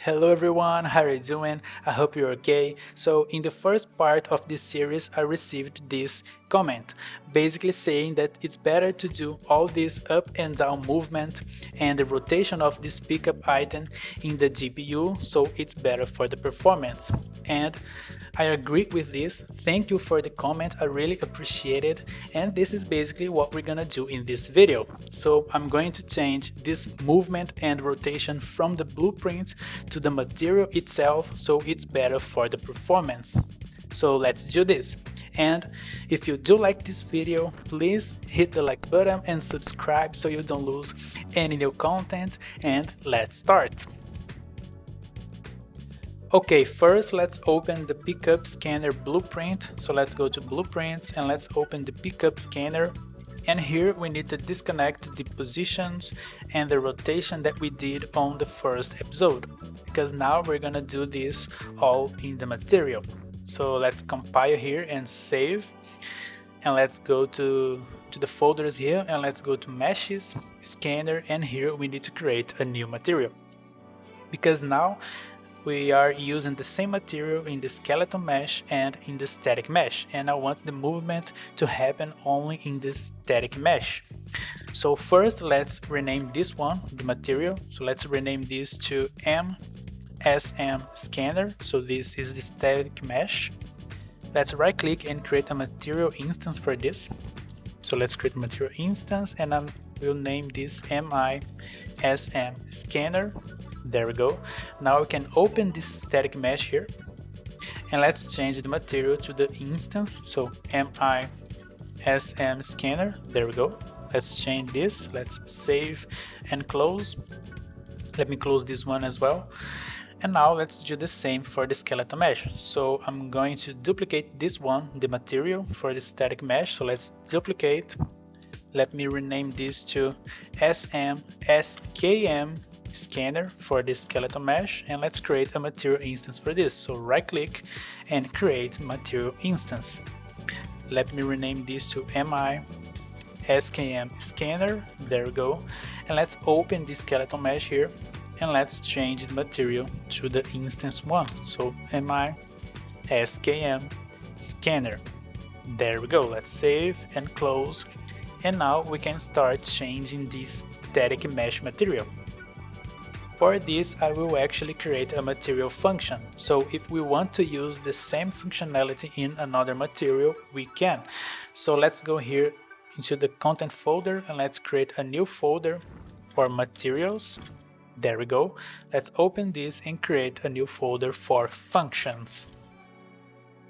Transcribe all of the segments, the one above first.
Hello everyone, how are you doing? I hope you're okay. So in the first part of this series, I received this comment, basically saying that it's better to do all this up and down movement and the rotation of this pickup item in the GPU, so it's better for the performance. And I agree with this. Thank you for the comment, I really appreciate it. And this is basically what we're gonna do in this video. So I'm going to change this movement and rotation from the blueprint to the material itself, so it's better for the performance. So let's do this. And if you do like this video, please hit the like button and subscribe so you don't lose any new content, and let's start. Okay, first let's open the pickup scanner blueprint. So let's go to blueprints and let's open the pickup scanner. And here we need to disconnect the positions and the rotation that we did on the first episode, because now we're gonna do this all in the material. So let's compile here and save. And let's go to the folders here and let's go to meshes, scanner, and here we need to create a new material. Because now we are using the same material in the skeleton mesh and in the static mesh, and I want the movement to happen only in the static mesh. So first let's rename this one, the material. So let's rename this to MSM scanner. So this is the static mesh. Let's right click and create a material instance for this. So let's create a material instance and I will name this MISM scanner. There we go. Now we can open this static mesh here and let's change the material to the instance. So MISM scanner. There we go. Let's change this. Let's save and close. Let me close this one as well. And now let's do the same for the skeleton mesh. So I'm going to duplicate this one, the material for the static mesh. So let's duplicate. Let me rename this to SMSKM scanner for the skeleton mesh, and let's create a material instance for this. So right click and create material instance. Let me rename this to MISKM scanner. There we go. And let's open the skeleton mesh here and let's change the material to the instance one. So MISKM scanner. There we go. Let's save and close. And now we can start changing this static mesh material. For this, I will actually create a material function. So if we want to use the same functionality in another material, we can. So let's go here into the content folder and let's create a new folder for materials. There we go. Let's open this and create a new folder for functions.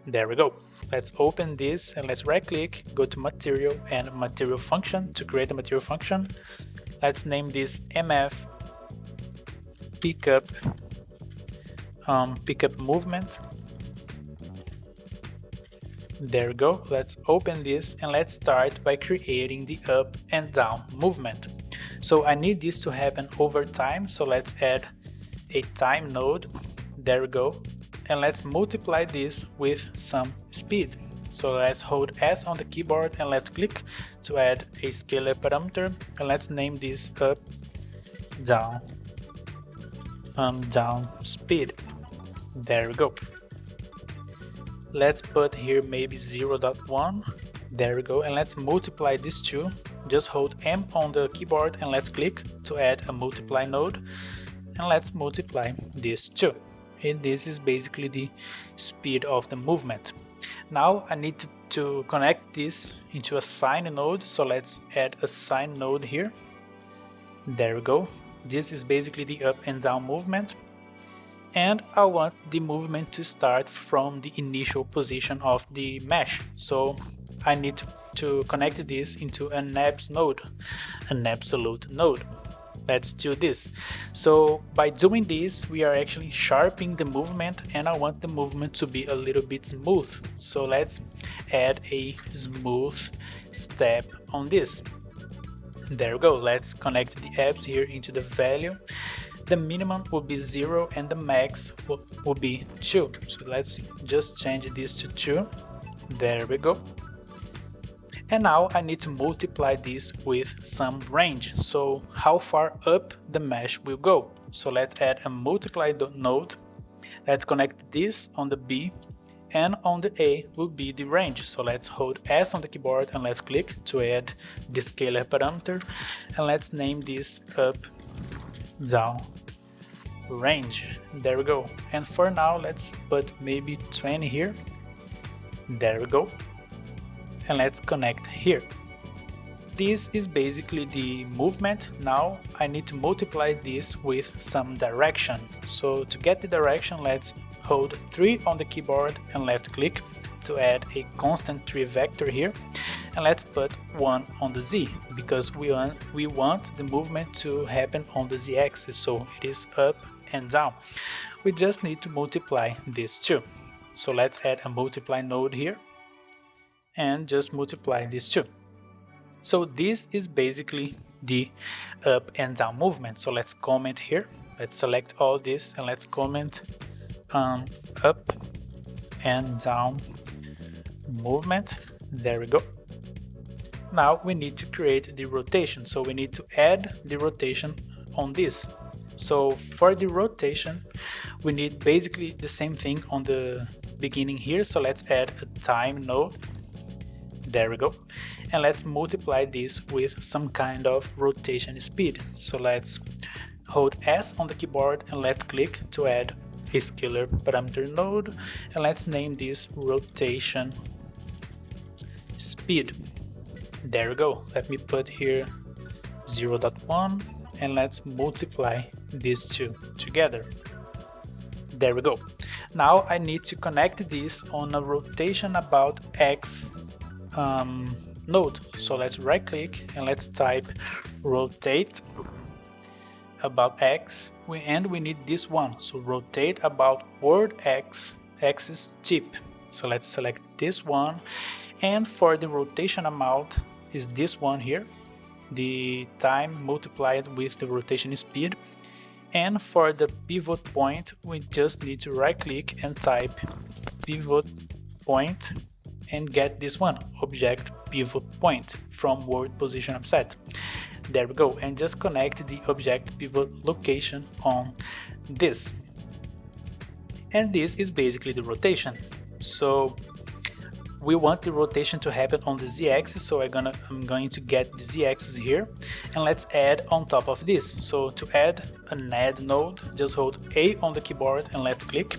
There we go. Let's open this and let's right click, go to material and material function to create a material function. Let's name this MF pickup movement. There we go. Let's open this and let's start by creating the up and down movement. So I need this to happen over time, so let's add a time node. There we go. And let's multiply this with some speed. So let's hold S on the keyboard and let's click to add a scalar parameter, and let's name this up down speed. There we go. Let's put here maybe 0.1. There we go. And let's multiply these two. Just hold M on the keyboard and let's click to add a multiply node, and let's multiply these two. And this is basically the speed of the movement. Now I need to connect this into a sine node, so let's add a sine node here. There we go. This is basically the up and down movement, and I want the movement to start from the initial position of the mesh. So I need to connect this into an ABS node, an absolute node. Let's do this. So by doing this, we are actually sharpening the movement, and I want the movement to be a little bit smooth. So let's add a smooth step on this. There we go. Let's connect the ABS here into the value. The minimum will be 0 and the max will be 2. So let's just change this to 2. There we go. And now I need to multiply this with some range. So how far up the mesh will go. So let's add a multiply node. Let's connect this on the B, and on the A will be the range. So let's hold S on the keyboard and left click to add the scalar parameter, and let's name this up, down, range. There we go. And for now, let's put maybe 20 here. There we go. And let's connect here. This is basically the movement. Now I need to multiply this with some direction. So to get the direction, let's hold 3 on the keyboard and left click to add a constant 3 vector here. And let's put 1 on the Z, because we want the movement to happen on the Z axis, so it is up and down. We just need to multiply these two. So let's add a multiply node here and just multiply these two. So this is basically the up and down movement. So let's comment here. Let's select all this and let's comment up and down movement. There we go. Now we need to create the rotation. So we need to add the rotation on this. So for the rotation, we need basically the same thing on the beginning here. So let's add a time node. There we go. And let's multiply this with some kind of rotation speed. So let's hold S on the keyboard and left click to add a scalar parameter node, and let's name this rotation speed. There we go. Let me put here 0.1 and let's multiply these two together. There we go. Now I need to connect this on a rotation about X node. So let's right click and let's type rotate about X, and we need this one. So rotate about world X axis tip. So let's select this one, and for the rotation amount is this one here, the time multiplied with the rotation speed. And for the pivot point, we just need to right click and type pivot point and get this one, object pivot point from world position offset. There we go, and just connect the object pivot location on this. And this is basically the rotation. So we want the rotation to happen on the Z-axis, so I'm going to get the Z-axis here, and let's add on top of this. So to add an add node, just hold A on the keyboard and left click,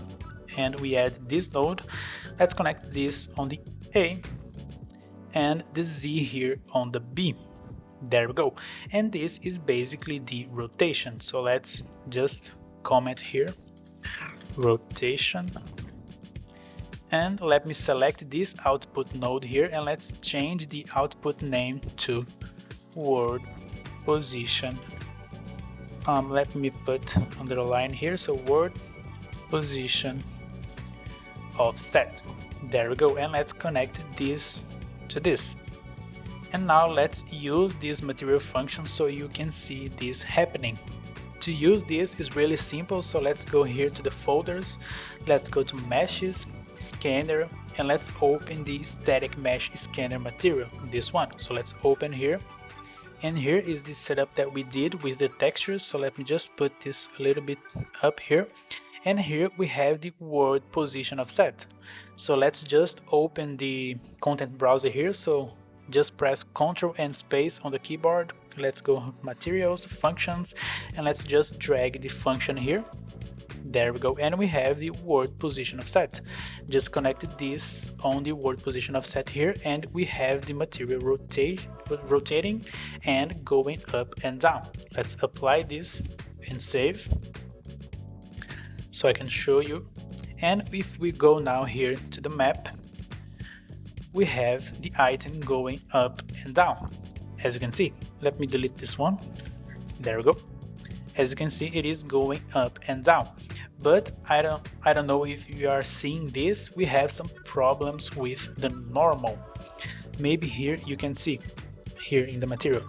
and we add this node. Let's connect this on the A and the Z here on the B. There we go. And this is basically the rotation. So let's just comment here, rotation. And let me select this output node here, and let's change the output name to world position. Let me put underline here, so world position offset. There we go, and let's connect this to this. And now let's use this material function so you can see this happening. To use this is really simple, so let's go here to the folders, let's go to meshes, scanner, and let's open the static mesh scanner material, this one. So let's open here, and here is the setup that we did with the textures. So let me just put this a little bit up here, and here we have the world position offset. So let's just open the content browser here. So just press Ctrl and space on the keyboard. Let's go materials, functions, and let's just drag the function here. There we go, and we have the world position offset. Just connected this on the world position offset here, and we have the material rotating and going up and down. Let's apply this and save so I can show you. And if we go now here to the map, we have the item going up and down, as you can see. Let me delete this one. There we go. As you can see, it is going up and down. But I don't know if you are seeing this. We have some problems with the normal. Maybe here you can see here in the material.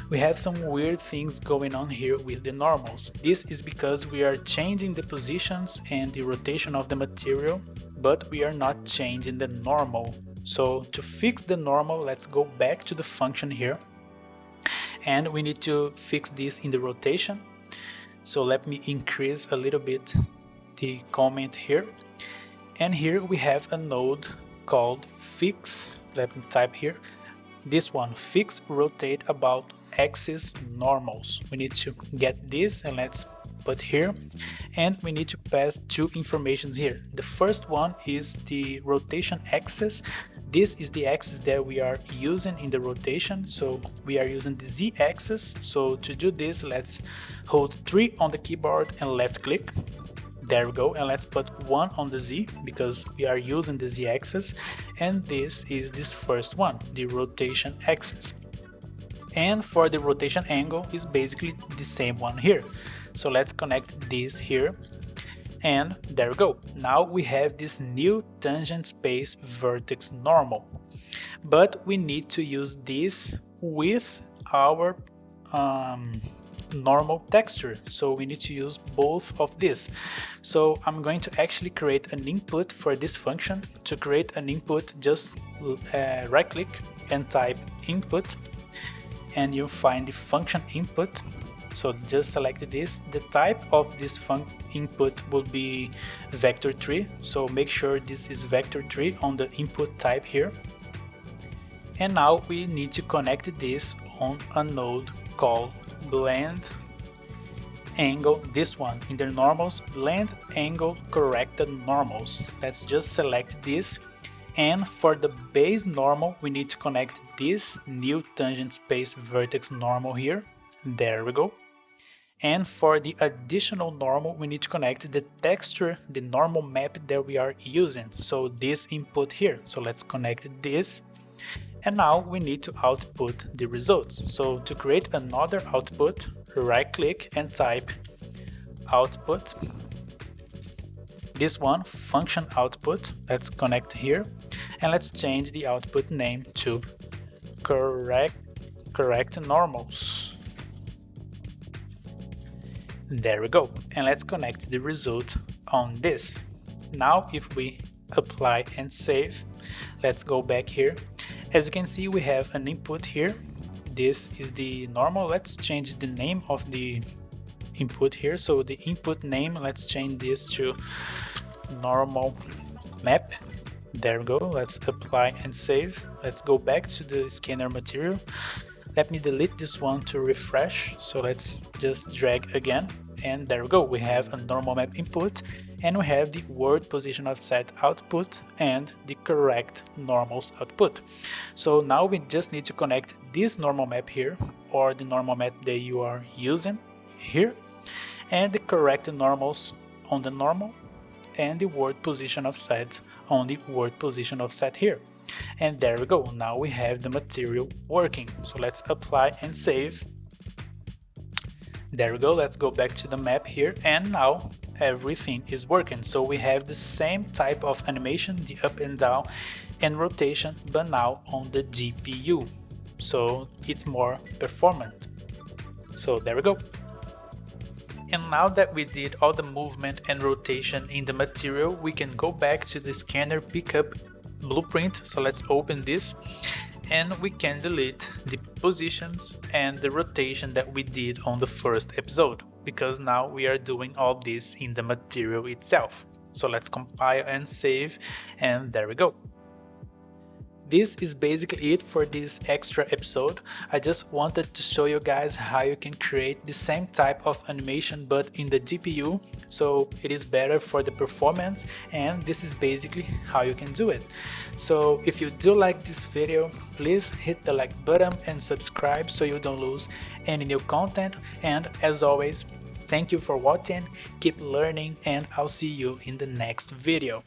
We have some weird things going on here with the normals. This is because we are changing the positions and the rotation of the material, but we are not changing the normal. So to fix the normal, let's go back to the function here, and we need to fix this in the rotation. So let me increase a little bit the comment here. And here we have a node called fix. Let me type here. This one, fix rotate about axis normals. We need to get this and let's put here. And we need to pass two informations here. The first one is the rotation axis. This is the axis that we are using in the rotation. So we are using the Z axis. So to do this, let's hold 3 on the keyboard and left click. There we go, and let's put 1 on the Z because we are using the Z axis, and this is this first one, the rotation axis. And for the rotation angle is basically the same one here. So let's connect this here, and there we go. Now we have this new tangent space vertex normal, but we need to use this with our normal texture, so we need to use both of this. So I'm going to actually create an input for this function. To create an input, just right click and type input, and you'll find the function input. So just select this. The type of this input will be vector3, so make sure this is vector3 on the input type here. And now we need to connect this on a node called blend angle, this one in the normals, blend angle corrected normals. Let's just select this, and for the base normal we need to connect this new tangent space vertex normal here. There we go. And for the additional normal we need to connect the texture, the normal map that we are using, so this input here. So let's connect this. And now we need to output the results. So to create another output, right click and type output. This one, function output. Let's connect here and let's change the output name to correct normals. There we go. And let's connect the result on this. Now if we apply and save, let's go back here. As you can see, we have an input here. This is the normal. Let's change the name of the input here. So the input name, let's change this to normal map. There we go. Let's apply and save. Let's go back to the scanner material. Let me delete this one to refresh. So let's just drag again. And there we go. We have a normal map input, and we have the word position offset output and the correct normals output. So now we just need to connect this normal map here, or the normal map that you are using here, and the correct normals on the normal, and the word position offset on the word position offset here. And there we go. Now we have the material working. So let's apply and save. There we go. Let's go back to the map here, and now everything is working. So we have the same type of animation, the up and down and rotation, but now on the GPU. So it's more performant. So there we go. And now that we did all the movement and rotation in the material, we can go back to the scanner pickup blueprint. So let's open this, and we can delete the positions and the rotation that we did on the first episode, because now we are doing all this in the material itself. So let's compile and save, and there we go. This is basically it for this extra episode. I just wanted to show you guys how you can create the same type of animation but in the GPU, so it is better for the performance, and this is basically how you can do it. So if you do like this video, please hit the like button and subscribe so you don't lose any new content. And as always, thank you for watching, keep learning, and I'll see you in the next video.